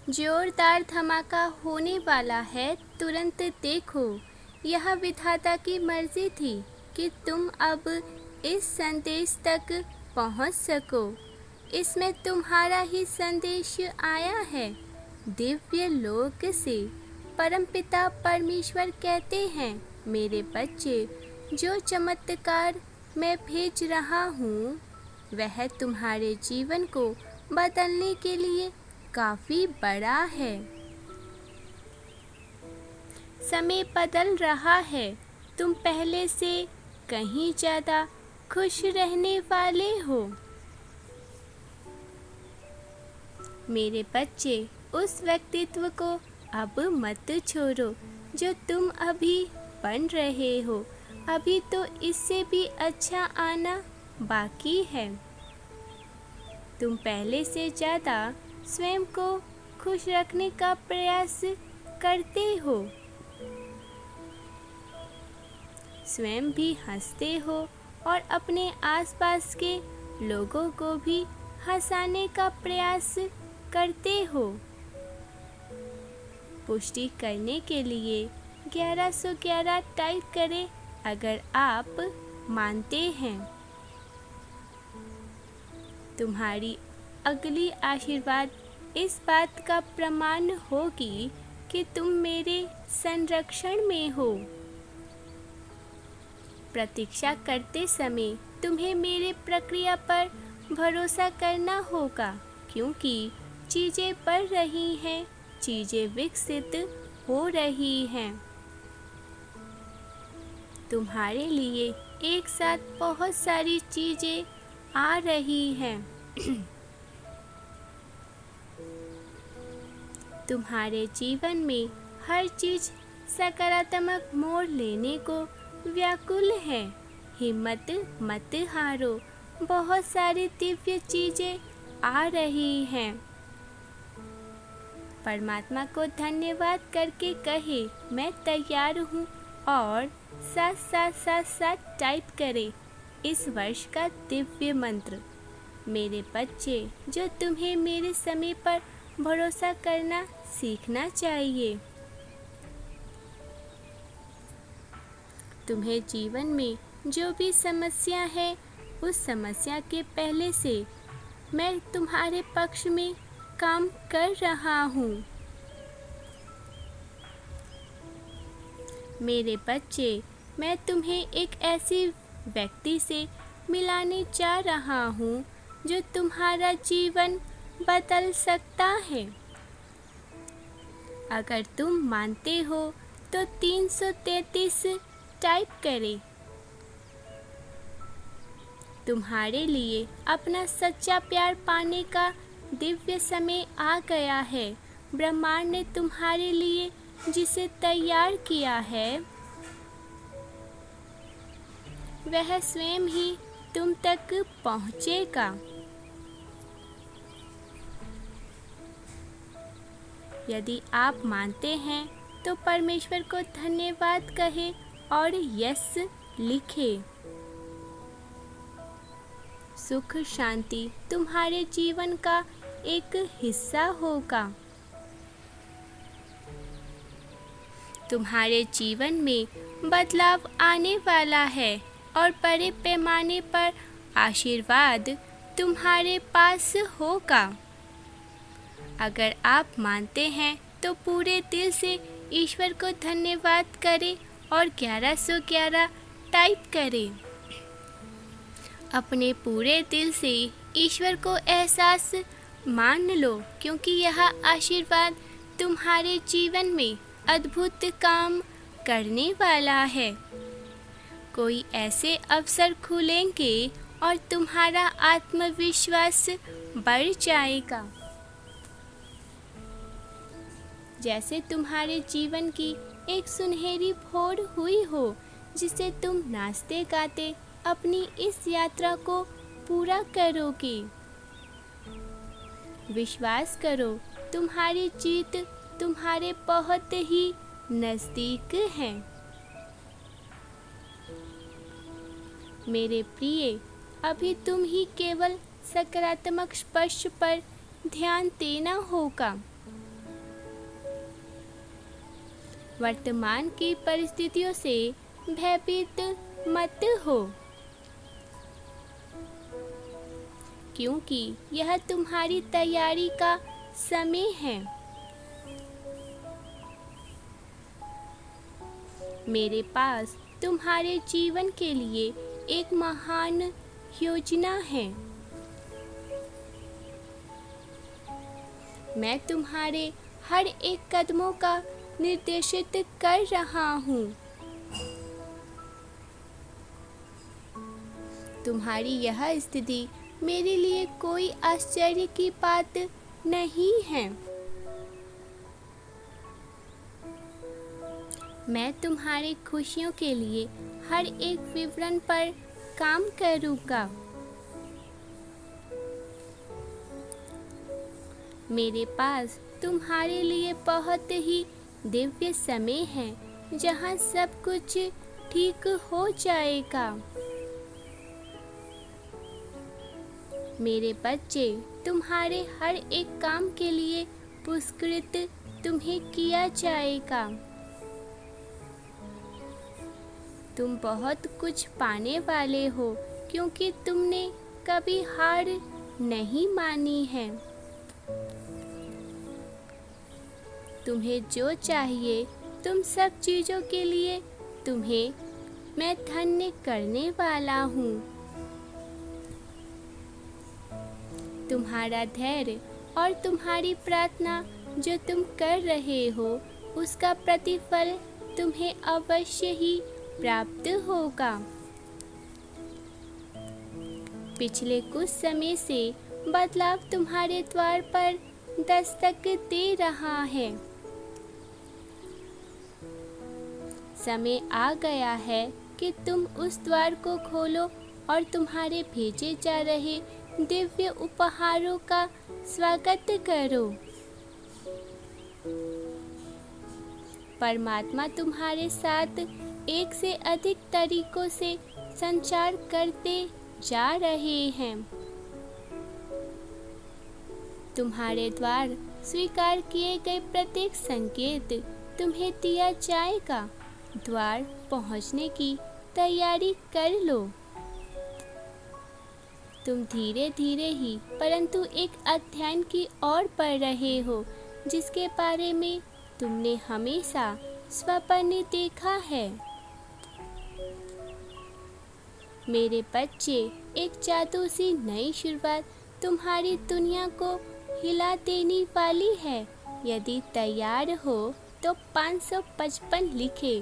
जोरदार धमाका होने वाला है, तुरंत देखो। यह विधाता की मर्जी थी कि तुम अब इस संदेश तक पहुंच सको। इसमें तुम्हारा ही संदेश आया है दिव्य लोक से। परमपिता परमेश्वर कहते हैं, मेरे बच्चे, जो चमत्कार मैं भेज रहा हूँ वह तुम्हारे जीवन को बदलने के लिए काफ़ी बड़ा है। समय बदल रहा है, तुम पहले से कहीं ज़्यादा खुश रहने वाले हो। मेरे बच्चे, उस व्यक्तित्व को अब मत छोड़ो जो तुम अभी बन रहे हो। अभी तो इससे भी अच्छा आना बाकी है। तुम पहले से ज़्यादा स्वयं को खुश रखने का प्रयास करते हो। स्वयं भी हंसते हो और अपने आसपास के लोगों को भी हंसाने का प्रयास करते हो। पुष्टि करने के लिए 1111 टाइप करें अगर आप मानते हैं। तुम्हारी अगली आशीर्वाद इस बात का प्रमाण होगी कि तुम मेरे संरक्षण में हो। प्रतीक्षा करते समय तुम्हें मेरे प्रक्रिया पर भरोसा करना होगा, क्योंकि चीज़ें बढ़ रही हैं, चीज़ें विकसित हो रही हैं। तुम्हारे लिए एक साथ बहुत सारी चीज़ें आ रही हैं। तुम्हारे जीवन में हर चीज़ सकारात्मक मोड़ लेने को व्याकुल है। हिम्मत मत हारो, बहुत सारी दिव्य चीज़ें आ रही हैं। परमात्मा को धन्यवाद करके कहे, मैं तैयार हूँ, और साथ साथ साथ साथ टाइप करें इस वर्ष का दिव्य मंत्र। मेरे बच्चे, जो तुम्हें मेरे समय पर भरोसा करना सीखना चाहिए। तुम्हें जीवन में जो भी समस्या है, उस समस्या के पहले से मैं तुम्हारे पक्ष में काम कर रहा हूँ। मेरे बच्चे, मैं तुम्हें एक ऐसी व्यक्ति से मिलाने जा रहा हूँ जो तुम्हारा जीवन बदल सकता है। अगर तुम मानते हो तो 333 टाइप करें। तुम्हारे लिए अपना सच्चा प्यार पाने का दिव्य समय आ गया है। ब्रह्मांड ने तुम्हारे लिए जिसे तैयार किया है, वह स्वयं ही तुम तक पहुँचेगा। यदि आप मानते हैं तो परमेश्वर को धन्यवाद कहें और यस लिखें। सुख शांति तुम्हारे जीवन का एक हिस्सा होगा। तुम्हारे जीवन में बदलाव आने वाला है और बड़े पैमाने पर आशीर्वाद तुम्हारे पास होगा। अगर आप मानते हैं तो पूरे दिल से ईश्वर को धन्यवाद करें और 1111 टाइप करें। अपने पूरे दिल से ईश्वर को एहसास मान लो, क्योंकि यह आशीर्वाद तुम्हारे जीवन में अद्भुत काम करने वाला है। कोई ऐसे अवसर खुलेंगे और तुम्हारा आत्मविश्वास बढ़ जाएगा, जैसे तुम्हारे जीवन की एक सुनहरी भोर हुई हो, जिसे तुम नाचते गाते अपनी इस यात्रा को पूरा करोगे। विश्वास करो, तुम्हारी जीत तुम्हारे बहुत ही नज़दीक है। मेरे प्रिय, अभी तुम ही केवल सकारात्मक स्पर्श पर ध्यान देना होगा। वर्तमान की परिस्थितियों से भयभीत मत हो, क्योंकि यह तुम्हारी तैयारी का समय है। मेरे पास तुम्हारे जीवन के लिए एक महान योजना है। मैं तुम्हारे हर एक कदमों का निर्देशित कर रहा हूँ। तुम्हारी यह स्थिति मेरे लिए कोई आश्चर्य की बात नहीं है। मैं तुम्हारी खुशियों के लिए हर एक विवरण पर काम करूँगा। मेरे पास तुम्हारे लिए बहुत ही दिव्य समय है, जहाँ सब कुछ ठीक हो जाएगा। मेरे बच्चे, तुम्हारे हर एक काम के लिए पुरस्कृत तुम्हें किया जाएगा। तुम बहुत कुछ पाने वाले हो, क्योंकि तुमने कभी हार नहीं मानी है। तुम्हें जो चाहिए, तुम सब चीज़ों के लिए तुम्हें मैं धन्य करने वाला हूँ। तुम्हारा धैर्य और तुम्हारी प्रार्थना जो तुम कर रहे हो, उसका प्रतिफल तुम्हें अवश्य ही प्राप्त होगा। पिछले कुछ समय से बदलाव तुम्हारे द्वार पर दस्तक दे रहा है। समय आ गया है कि तुम उस द्वार को खोलो और तुम्हारे भेजे जा रहे दिव्य उपहारों का स्वागत करो। परमात्मा तुम्हारे साथ एक से अधिक तरीकों से संचार करते जा रहे हैं। तुम्हारे द्वार स्वीकार किए गए प्रत्येक संकेत तुम्हें दिया जाएगा। द्वार पहुंचने की तैयारी कर लो। तुम धीरे धीरे ही परंतु एक अध्ययन की ओर बढ़ रहे हो, जिसके बारे में तुमने हमेशा स्वप्न देखा है। मेरे बच्चे, एक जादू सी नई शुरुआत तुम्हारी दुनिया को हिला देने वाली है। यदि तैयार हो तो 555 लिखे।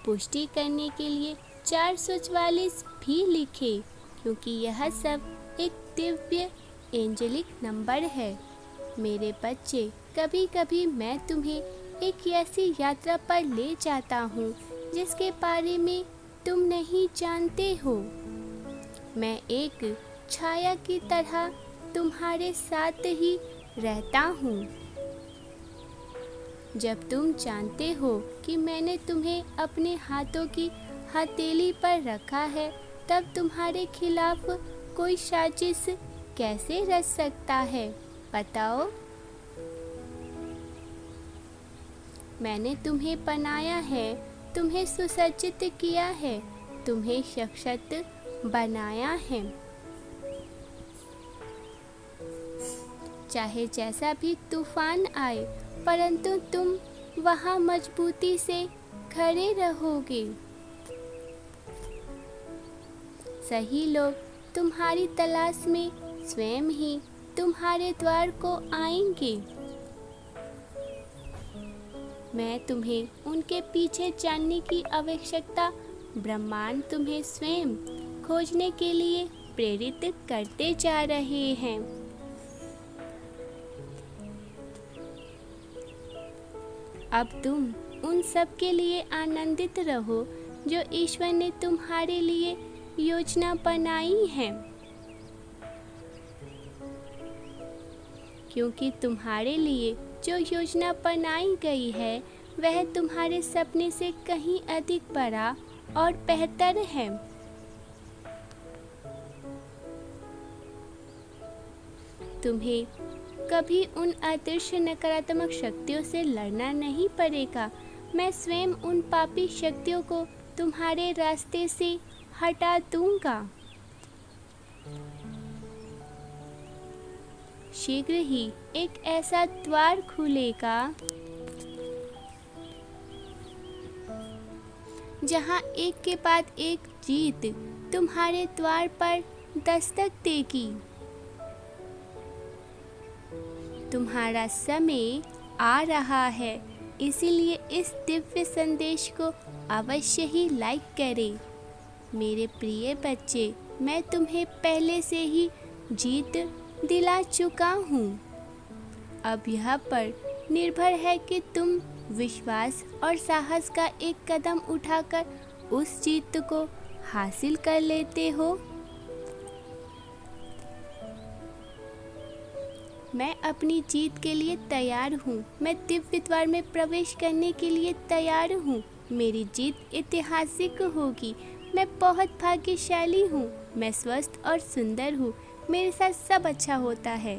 पुष्टि करने के लिए 444 भी लिखे, क्योंकि यह सब एक दिव्य एंजेलिक नंबर है। मेरे बच्चे, कभी कभी मैं तुम्हें एक ऐसी यात्रा पर ले जाता हूँ जिसके बारे में तुम नहीं जानते हो। मैं एक छाया की तरह तुम्हारे साथ ही रहता हूँ। जब तुम जानते हो कि मैंने तुम्हें अपने हाथों की हथेली पर रखा है, तब तुम्हारे खिलाफ कोई साजिश कैसे रच सकता है, बताओ? मैंने तुम्हें बनाया है, तुम्हें सुसज्जित किया है, तुम्हें सशक्त बनाया है। चाहे जैसा भी तूफान आए, परंतु तुम वहाँ मजबूती से खड़े रहोगे। सही लोग तुम्हारी तलाश में स्वयं ही तुम्हारे द्वार को आएंगे। मैं तुम्हें उनके पीछे जानने की आवश्यकता, ब्रह्मांड तुम्हें स्वयं खोजने के लिए प्रेरित करते जा रहे हैं। अब तुम उन सब के लिए आनंदित रहो जो ईश्वर ने तुम्हारे लिए योजना बनाई है, क्योंकि तुम्हारे लिए जो योजना बनाई गई है वह तुम्हारे सपने से कहीं अधिक बड़ा और बेहतर है। तुम्हें कभी उन अदृश्य नकारात्मक शक्तियों से लड़ना नहीं पड़ेगा, मैं स्वयं उन पापी शक्तियों को तुम्हारे रास्ते से हटा दूंगा। शीघ्र ही एक ऐसा द्वार खुलेगा जहां एक के बाद एक जीत तुम्हारे द्वार पर दस्तक देगी। तुम्हारा समय आ रहा है, इसीलिए इस दिव्य संदेश को अवश्य ही लाइक करें। मेरे प्रिय बच्चे, मैं तुम्हें पहले से ही जीत दिला चुका हूँ। अब यह पर निर्भर है कि तुम विश्वास और साहस का एक कदम उठाकर उस जीत को हासिल कर लेते हो। मैं अपनी जीत के लिए तैयार हूँ। मैं दिव्य द्वार में प्रवेश करने के लिए तैयार हूँ। मेरी जीत ऐतिहासिक होगी। मैं बहुत भाग्यशाली हूँ। मैं स्वस्थ और सुंदर हूँ। मेरे साथ सब अच्छा होता है।